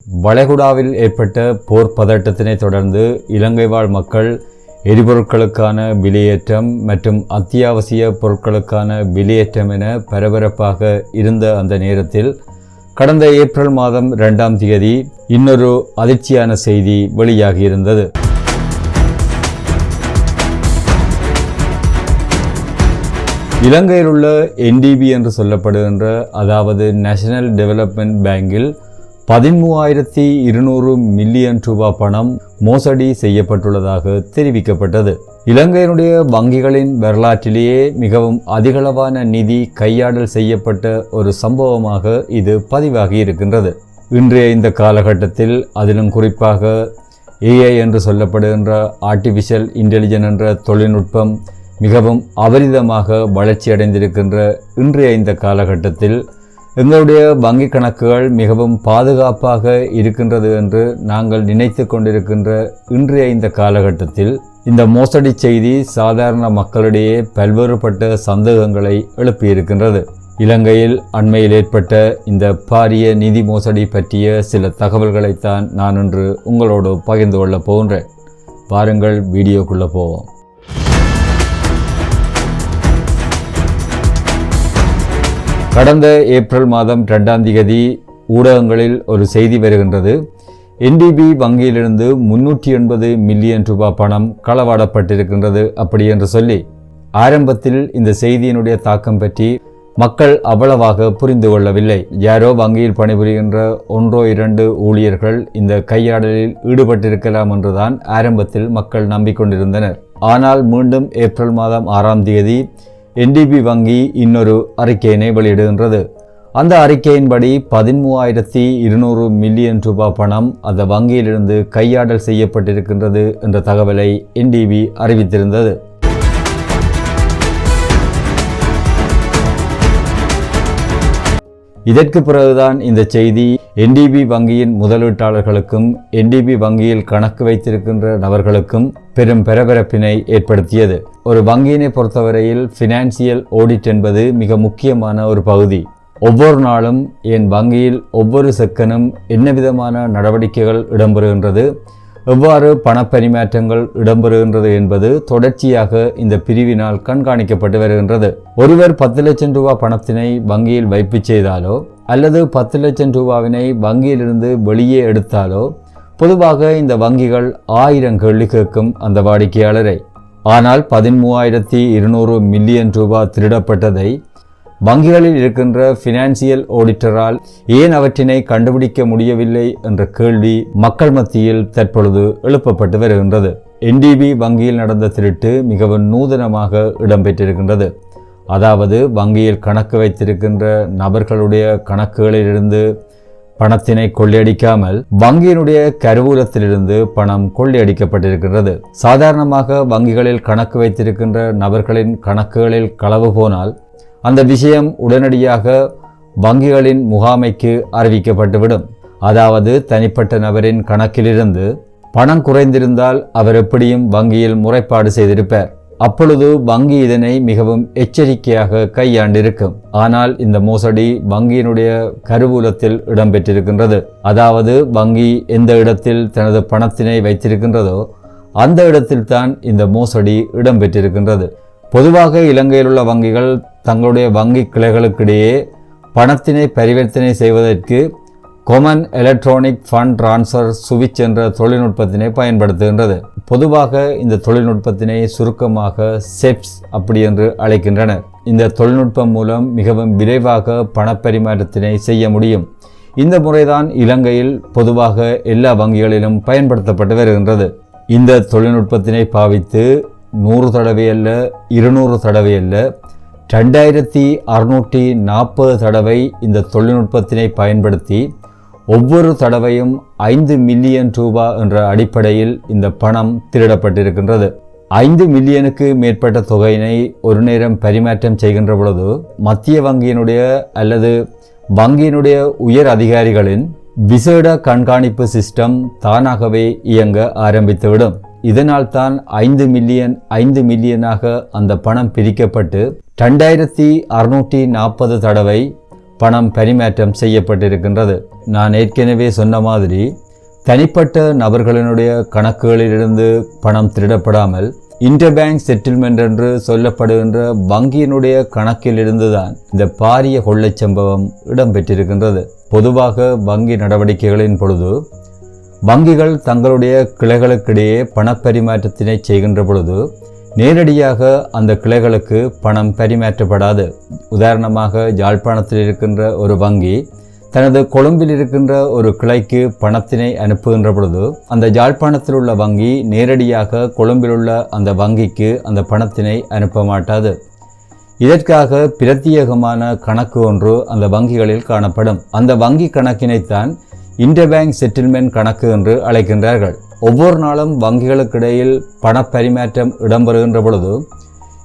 வளைகுடாவில் ஏற்பட்ட போர் பதட்டத்தினை தொடர்ந்து இலங்கை வாழ் மக்கள் எரிபொருட்களுக்கான விலையேற்றம் மற்றும் அத்தியாவசிய பொருட்களுக்கான விலையேற்றம் என பரபரப்பாக இருந்த அந்த நேரத்தில் கடந்த ஏப்ரல் மாதம் 2ஆம் தேதி இன்னொரு அதிர்ச்சியான செய்தி வெளியாகியிருந்தது. இலங்கையில் உள்ள NDB என்று சொல்லப்படுகின்ற அதாவது நேஷனல் டெவலப்மெண்ட் பேங்கில் 13,200 மில்லியன் ரூபாய் பணம் மோசடி செய்யப்பட்டுள்ளதாக தெரிவிக்கப்பட்டது. இலங்கையினுடைய வங்கிகளின் வரலாற்றிலேயே மிகவும் அதிகளவான நிதி கையாடல் செய்யப்பட்ட ஒரு சம்பவமாக இது பதிவாகி இருக்கின்றது. இன்றைய இந்த காலகட்டத்தில் அதிலும் குறிப்பாக AI என்று சொல்லப்படுகின்ற ஆர்டிஃபிஷியல் இன்டெலிஜென்ஸ் என்ற தொழில்நுட்பம் மிகவும் அபரிதமாக வளர்ச்சி அடைந்திருக்கின்ற இன்றைய இந்த காலகட்டத்தில் எங்களுடைய வங்கி கணக்குகள் மிகவும் பாதுகாப்பாக இருக்கின்றது என்று நாங்கள் நினைத்து கொண்டிருக்கின்ற இன்றைய இந்த காலகட்டத்தில் இந்த மோசடி செய்தி சாதாரண மக்களிடையே பல்வேறுபட்ட சந்தேகங்களை எழுப்பியிருக்கின்றது. இலங்கையில் அண்மையில் ஏற்பட்ட இந்த பாரிய நிதி மோசடி பற்றிய சில தகவல்களைத்தான் நான் இன்று உங்களோடு பகிர்ந்து கொள்ளப் போகின்றேன். வாருங்கள் வீடியோக்குள்ளே போவோம். கடந்த ஏப்ரல் மாதம் 2ஆம் தேதி ஊடகங்களில் ஒரு செய்தி வருகின்றது. NDB வங்கியிலிருந்து 380 மில்லியன் ரூபாய் பணம் களவாடப்பட்டிருக்கின்றது அப்படி என்று சொல்லி ஆரம்பத்தில் இந்த செய்தியினுடைய தாக்கம் பற்றி மக்கள் அவ்வளவாக புரிந்து கொள்ளவில்லை. யாரோ வங்கியில் பணிபுரிகின்ற 1-2 ஊழியர்கள் இந்த கையாடலில் ஈடுபட்டிருக்கலாம் என்றுதான் ஆரம்பத்தில் மக்கள் நம்பிக்கொண்டிருந்தனர். ஆனால் மீண்டும் ஏப்ரல் மாதம் 6ஆம் தேதி NDB வங்கி இன்னொரு அறிக்கையினை வெளியிடுகின்றது. அந்த அறிக்கையின்படி 13,200 மில்லியன் ரூபாய் பணம் அந்த வங்கியிலிருந்து கையாடல் செய்யப்பட்டிருக்கின்றது என்ற தகவலை NDB அறிவித்திருந்தது. இதற்கு பிறகுதான் இந்த செய்தி NDB வங்கியின் முதலீட்டாளர்களுக்கும் NDB வங்கியில் கணக்கு வைத்திருக்கின்ற நபர்களுக்கும் பெரும் பரபரப்பினை ஏற்படுத்தியது. ஒரு வங்கியினை பொறுத்தவரையில் ஃபினான்சியல் ஆடிட் என்பது மிக முக்கியமான ஒரு பகுதி. ஒவ்வொரு நாளும் என் வங்கியில் ஒவ்வொரு செகண்டும் என்ன விதமான நடவடிக்கைகள் இடம்பெறுகின்றது, எவ்வாறு பணப்பரிமாற்றங்கள் இடம்பெறுகின்றது என்பது தொடர்ச்சியாக இந்த பிரிவினால் கண்காணிக்கப்பட்டு வருகின்றது. ஒருவர் 10 லட்சம் ரூபாய் பணத்தினை வங்கியில் வைப்பு செய்தாலோ அல்லது 10 லட்சம் ரூபாவினை வங்கியிலிருந்து வெளியே எடுத்தாலோ பொதுவாக இந்த வங்கிகள் 1000 கேள்வி கேட்கும் அந்த வாடிக்கையாளரை. ஆனால் 13,200 மில்லியன் ரூபாய் திருடப்பட்டதை வங்கிகளில் இருக்கின்ற ஃபினான்சியல் ஆடிட்டரால் ஏன் அவற்றினை கண்டுபிடிக்க முடியவில்லை என்ற கேள்வி மக்கள் மத்தியில் தற்பொழுது எழுப்பப்பட்டு வருகின்றது. NDB வங்கியில் நடந்த திருட்டு மிகவும் நூதனமாக இடம்பெற்றிருக்கின்றது. அதாவது வங்கியில் கணக்கு வைத்திருக்கின்ற நபர்களுடைய கணக்குகளிலிருந்து பணத்தினை கொள்ளையடிக்காமல் வங்கியினுடைய கருவூலத்திலிருந்து பணம் கொள்ளையடிக்கப்பட்டிருக்கின்றது. சாதாரணமாக வங்கிகளில் கணக்கு வைத்திருக்கின்ற நபர்களின் கணக்குகளில் களவு போனால் அந்த விஷயம் உடனடியாக வங்கிகளின் முகாமைக்கு அறிவிக்கப்பட்டுவிடும். அதாவது தனிப்பட்ட நபரின் கணக்கிலிருந்து பணம் குறைந்திருந்தால் அவர் எப்படியும் வங்கியில் முறைப்பாடு செய்திருப்பார். அப்பொழுது வங்கி இதனை மிகவும் எச்சரிக்கையாக கையாண்டிருக்கும். ஆனால் இந்த மோசடி வங்கியினுடைய கருவூலத்தில் இடம்பெற்றிருக்கின்றது. அதாவது வங்கி எந்த இடத்தில் தனது பணத்தினை வைத்திருக்கின்றதோ அந்த இடத்தில்தான் இந்த மோசடி இடம்பெற்றிருக்கின்றது. பொதுவாக இலங்கையில் உள்ள வங்கிகள் தங்களுடைய வங்கி கிளைகளுக்கிடையே பணத்தினை பரிவர்த்தனை செய்வதற்கு கொமன் எலக்ட்ரானிக் ஃபண்ட் டிரான்ஸ்ஃபர் சுவிட்ச் என்ற தொழில்நுட்பத்தினை பயன்படுத்துகின்றது. பொதுவாக இந்த தொழில்நுட்பத்தினை சுருக்கமாக செப்ஸ் அப்படி என்று அழைக்கின்றனர். இந்த தொழில்நுட்பம் மூலம் மிகவும் விரைவாக பணப்பரிமாற்றத்தினை செய்ய முடியும். இந்த முறைதான் இலங்கையில் பொதுவாக எல்லா வங்கிகளிலும் பயன்படுத்தப்பட்டு வருகின்றது. இந்த தொழில்நுட்பத்தினை பாவித்து 100 தடவை அல்ல, 200 தடவை அல்ல, 2640 தடவை இந்த தொழில்நுட்பத்தினை பயன்படுத்தி ஒவ்வொரு தடவையும் 5 மில்லியன் ரூபாய் என்ற அடிப்படையில் இந்த பணம் திருடப்பட்டிருக்கின்றது. 5 மில்லியனுக்கு மேற்பட்ட தொகையினை ஒரு நேரம் பரிமாற்றம் செய்கின்ற பொழுது மத்திய வங்கியினுடைய அல்லது வங்கியினுடைய உயர் அதிகாரிகளின் விசேட கண்காணிப்பு சிஸ்டம் தானாகவே இயங்க ஆரம்பித்துவிடும். இதனால் தான் 5 மில்லியனாக அந்த பணம் பிரிக்கப்பட்டு 2640 தடவை பணம் பரிமாற்றம் செய்யப்பட்டிருக்கின்றது. நான் ஏற்கனவே சொன்ன மாதிரி தனிப்பட்ட நபர்களினுடைய கணக்குகளிலிருந்து பணம் திருடப்படாமல் இன்டர்பேங்க் செட்டில்மெண்ட் என்று சொல்லப்படுகின்ற வங்கியினுடைய கணக்கிலிருந்துதான் இந்த பாரிய கொள்ளைச் சம்பவம் இடம்பெற்றிருக்கின்றது. பொதுவாக வங்கி நடவடிக்கைகளின் பொழுது வங்கிகள் தங்களுடைய கிளைகளுக்கிடையே பணப்பரிமாற்றத்தினை செய்கின்ற பொழுது நேரடியாக அந்த கிளைகளுக்கு பணம் பரிமாற்றப்படாது. உதாரணமாக யாழ்ப்பாணத்தில் இருக்கின்ற ஒரு வங்கி தனது கொழும்பில் இருக்கின்ற ஒரு கிளைக்கு பணத்தினை அனுப்புகின்ற பொழுது அந்த யாழ்ப்பாணத்தில் உள்ள வங்கி நேரடியாக கொழும்பில் உள்ள அந்த வங்கிக்கு அந்த பணத்தினை அனுப்ப மாட்டாது. இதற்காக பிரத்யேகமான கணக்கு ஒன்று அந்த வங்கிகளில் காணப்படும். அந்த வங்கி கணக்கினைத்தான் இன்டர்பேங்க் செட்டில்மெண்ட் கணக்கு என்று அழைக்கின்றார்கள். ஒவ்வொரு நாளும் வங்கிகளுக்கிடையில் பணப்பரிமாற்றம் இடம்பெறுகின்ற பொழுது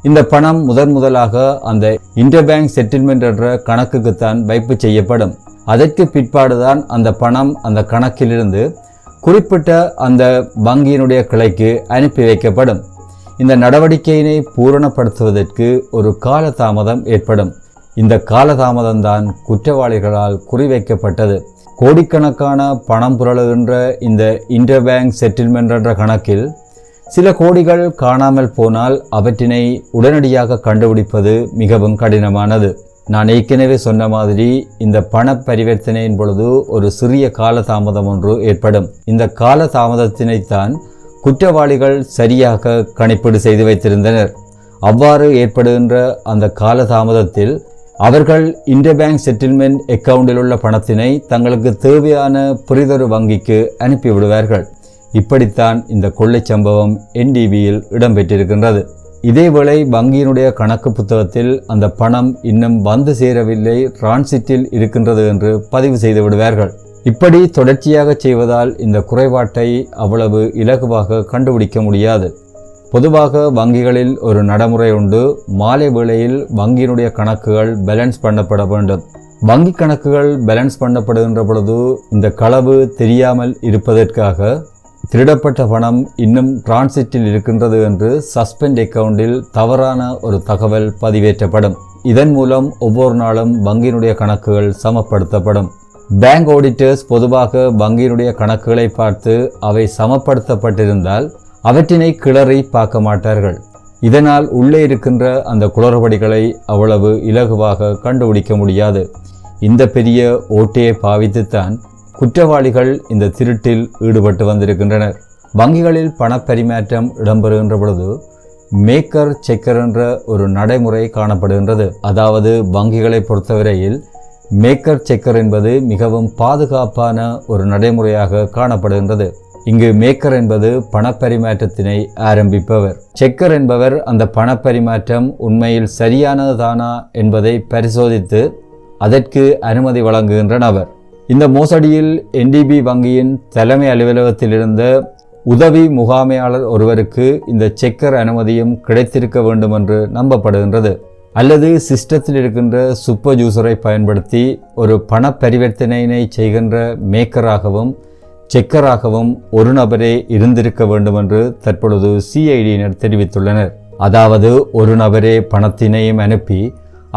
இந்த பணம் முதலாக அந்த இன்டர்பேங்க் செட்டில்மெண்ட் என்ற கணக்குக்குத்தான் வைப்பு செய்யப்படும். அதற்கு பிற்பாடுதான் அந்த பணம் அந்த கணக்கிலிருந்து குறிப்பிட்ட அந்த வங்கியினுடைய கிளைக்கு அனுப்பி வைக்கப்படும். இந்த நடவடிக்கையினை பூரணப்படுத்துவதற்கு ஒரு காலதாமதம் ஏற்படும். இந்த காலதாமதம்தான் குற்றவாளிகளால் குறிவைக்கப்பட்டது. கோடிக்கணக்கான பணம் புரளுகின்ற இந்த இன்டர்பேங்க் செட்டில்மெண்ட் என்ற கணக்கில் சில கோடிகள் காணாமல் போனால் அவற்றினை உடனடியாக கண்டுபிடிப்பது மிகவும் கடினமானது. நான் ஏற்கனவே சொன்ன மாதிரி இந்த பண பரிவர்த்தனையின் பொழுது ஒரு சிறிய காலதாமதம் ஒன்று ஏற்படும். இந்த காலதாமதத்தினைத்தான் குற்றவாளிகள் சரியாக கணிப்பீடு செய்து வைத்திருந்தனர். அவ்வாறு ஏற்படுகின்ற அந்த காலதாமதத்தில் அவர்கள் இன்டர்பேங்க் செட்டில்மெண்ட் அக்கவுண்டில் உள்ள பணத்தினை தங்களுக்கு தேவையான பிறிதொரு வங்கிக்கு அனுப்பிவிடுவார்கள். இப்படித்தான் இந்த கொள்ளைச் சம்பவம் NDBயில் இடம்பெற்றிருக்கின்றது. இதேவேளை வங்கியினுடைய கணக்கு புத்தகத்தில் அந்த பணம் இன்னும் வந்து சேரவில்லை, டிரான்சிட்டில் இருக்கின்றது என்று பதிவு செய்து விடுவார்கள். இப்படி தொடர்ச்சியாக செய்வதால் இந்த குறைபாட்டை அவ்வளவு இலகுவாக கண்டுபிடிக்க முடியாது. பொதுவாக வங்கிகளில் ஒரு நடைமுறை உண்டு. மாலை வேளையில் வங்கியினுடைய கணக்குகள் பேலன்ஸ் பண்ணப்பட வேண்டும். வங்கி கணக்குகள் பேலன்ஸ் பண்ணப்படுகின்ற பொழுது இந்த களவு தெரியாமல் இருப்பதற்காக திருடப்பட்ட பணம் இன்னும் டிரான்சிட்டில் இருக்கின்றது என்று சஸ்பெண்ட் அக்கவுண்டில் தவறான ஒரு தகவல் பதிவேற்றப்படும். இதன் மூலம் ஒவ்வொரு நாளும் வங்கியினுடைய கணக்குகள் சமப்படுத்தப்படும். பேங்க் ஆடிட்டர்ஸ் பொதுவாக வங்கியினுடைய கணக்குகளை பார்த்து அவை சமப்படுத்தப்பட்டிருந்தால் அவற்றினை கிளறி பார்க்க மாட்டார்கள். இதனால் உள்ளே இருக்கின்ற அந்த குளறுபடிகளை அவ்வளவு இலகுவாக கண்டுபிடிக்க முடியாது. இந்த பெரிய ஓட்டையை பாவித்துத்தான் குற்றவாளிகள் இந்த திருட்டில் ஈடுபட்டு வந்திருக்கின்றனர். வங்கிகளில் பணப்பரிமாற்றம் இடம்பெறுகின்ற பொழுது மேக்கர் செக்கர் என்ற ஒரு நடைமுறை காணப்படுகின்றது. அதாவது வங்கிகளை பொறுத்தவரையில் மேக்கர் செக்கர் என்பது மிகவும் பாதுகாப்பான ஒரு நடைமுறையாக காணப்படுகின்றது. இங்கு மேக்கர் என்பது பணப்பரிமாற்றத்தினை ஆரம்பிப்பவர். செக்கர் என்பவர் அந்த பணப்பரிமாற்றம் உண்மையில் சரியானதானா என்பதை பரிசோதித்து அதற்கு அனுமதி வழங்குகின்ற நபர். இந்த மோசடியில் NDB வங்கியின் தலைமை அலுவலகத்தில் இருந்த உதவி முகாமையாளர் ஒருவருக்கு இந்த செக்கர் அனுமதியும் கிடைத்திருக்க வேண்டும் என்று நம்பப்படுகின்றது. அல்லது சிஸ்டத்தில் இருக்கின்ற சூப்பர் யூசரை பயன்படுத்தி ஒரு பண பரிவர்த்தனையினை செய்கின்ற மேக்கராகவும் செக்கராகவும் ஒரு நபரே இருந்திருக்க வேண்டும் என்று தற்பொழுது CIDயினர் தெரிவித்துள்ளனர். அதாவது ஒரு நபரே பணத்தினையும் அனுப்பி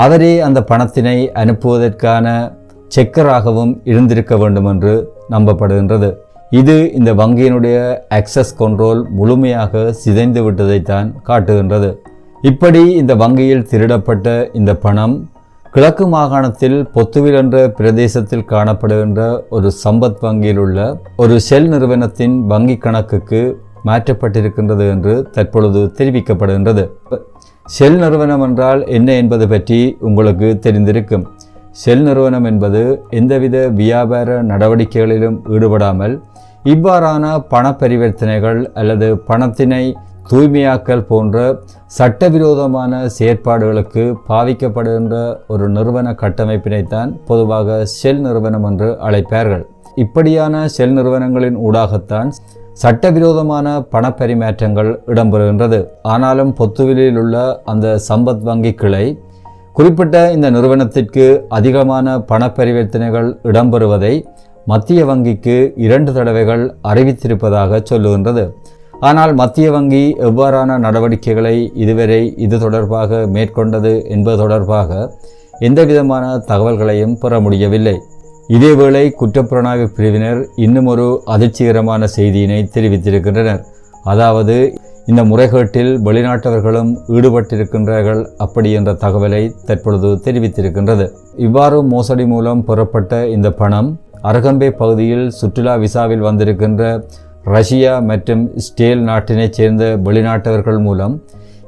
அவரே அந்த பணத்தினை அனுப்புவதற்கான செக்கராகவும் இருந்திருக்க வேண்டும் என்று நம்பப்படுகின்றது. இது இந்த வங்கியினுடைய ஆக்சஸ் கண்ட்ரோல் முழுமையாக சிதைந்து விட்டதைத்தான் காட்டுகின்றது. இப்படி இந்த வங்கியில் திருடப்பட்ட இந்த பணம் கிழக்கு மாகாணத்தில் பொத்துவில் என்ற பிரதேசத்தில் காணப்படுகின்ற ஒரு சம்பத் வங்கியில் உள்ள ஒரு ஷெல் நிறுவனத்தின் வங்கி கணக்குக்கு மாற்றப்பட்டிருக்கின்றது என்று தற்பொழுது தெரிவிக்கப்படுகின்றது. ஷெல் நிறுவனம் என்றால் என்ன என்பது பற்றி உங்களுக்கு தெரிந்திருக்கும். ஷெல் நிறுவனம் என்பது எந்தவித வியாபார நடவடிக்கைகளிலும் ஈடுபடாமல் இவ்வாறான பண பரிவர்த்தனைகள் அல்லது பணத்தினை தூய்மையாக்கல் போன்ற சட்டவிரோதமான செயற்பாடுகளுக்கு பாவிக்கப்படுகின்ற ஒரு நிறுவன கட்டமைப்பினைத்தான் பொதுவாக ஷெல் நிறுவனம் என்று அழைப்பார்கள். இப்படியான ஷெல் நிறுவனங்களின் ஊடாகத்தான் சட்டவிரோதமான பணப்பரிமாற்றங்கள் இடம்பெறுகின்றது. ஆனாலும் பொத்துவிலில் உள்ள அந்த சம்பத் வங்கி கிளை குறிப்பிட்ட இந்த நிறுவனத்திற்கு அதிகமான பணப்பரிவர்த்தனைகள் இடம்பெறுவதை மத்திய வங்கிக்கு 2 தடவைகள் அறிவித்திருப்பதாக சொல்லுகின்றது. ஆனால் மத்திய வங்கி எவ்வாறான நடவடிக்கைகளை இதுவரை இது தொடர்பாக மேற்கொண்டது என்பது தொடர்பாக எந்தவிதமான தகவல்களையும் பெற முடியவில்லை. இதேவேளை குற்றப்புலனாய்வு பிரிவினர் இன்னும் ஒரு அதிர்ச்சிகரமான செய்தியினை தெரிவித்திருக்கின்றனர். அதாவது இந்த முறைகேட்டில் வெளிநாட்டவர்களும் ஈடுபட்டிருக்கின்றார்கள் அப்படி என்ற தகவலை தற்பொழுது தெரிவித்திருக்கின்றது. இவ்வாறு மோசடி மூலம் பெறப்பட்ட இந்த பணம் அரகம்பே பகுதியில் சுற்றுலா விசாவில் வந்திருக்கின்ற ரஷ்யா மற்றும் இஸ்ரேல் நாட்டினைச் சேர்ந்த வெளிநாட்டவர்கள் மூலம்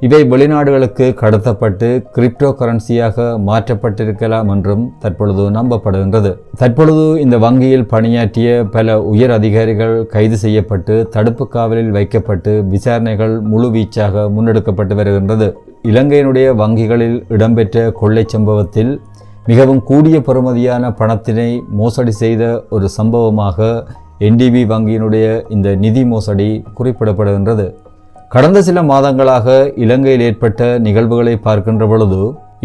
இவை வெளிநாடுகளுக்கு கடத்தப்பட்டு கிரிப்டோ கரன்சியாக மாற்றப்பட்டிருக்கலாம் என்றும் தற்பொழுது நம்பப்படுகின்றது. தற்பொழுது இந்த வங்கியில் பணியாற்றிய பல உயர் அதிகாரிகள் கைது செய்யப்பட்டு தடுப்பு காவலில் வைக்கப்பட்டு விசாரணைகள் முழுவீச்சாக முன்னெடுக்கப்பட்டு வருகின்றது. இலங்கையினுடைய வங்கிகளில் இடம்பெற்ற கொள்ளை சம்பவத்தில் மிகவும் கூடிய பெறுமதியான பணத்தினை மோசடி செய்த ஒரு சம்பவமாக என்டிபி வங்கியினுடைய இந்த நிதி மோசடி குறிப்பிடப்படுகின்றது. கடந்த சில மாதங்களாக இலங்கையில் ஏற்பட்ட நிகழ்வுகளை பார்க்கின்ற பொழுது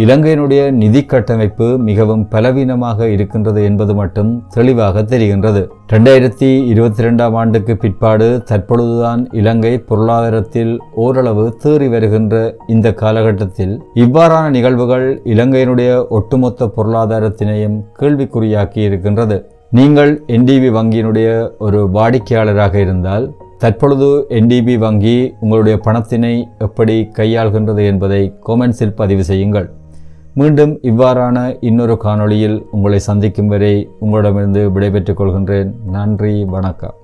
இலங்கையினுடைய நிதி கட்டமைப்பு மிகவும் பலவீனமாக இருக்கின்றது என்பது மட்டும் தெளிவாக தெரிகின்றது. 2022 ஆண்டுக்கு பிற்பாடு தற்பொழுதுதான் இலங்கை பொருளாதாரத்தில் ஓரளவு தேறி வருகின்ற இந்த காலகட்டத்தில் இவ்வாறான நிகழ்வுகள் இலங்கையினுடைய ஒட்டுமொத்த பொருளாதாரத்தினையும் கேள்விக்குறியாக்கி இருக்கின்றது. நீங்கள் என்டிபி வங்கியினுடைய ஒரு வாடிக்கையாளராக இருந்தால் தற்பொழுது என்டிபி வங்கி உங்களுடைய பணத்தினை எப்படி கையாள்கின்றது என்பதை கொமெண்ட்ஸில் பதிவு செய்யுங்கள். மீண்டும் இவ்வாறான இன்னொரு காணொளியில் உங்களை சந்திக்கும் வரை உங்களிடமிருந்து விடைபெற்றுக் கொள்கின்றேன். நன்றி, வணக்கம்.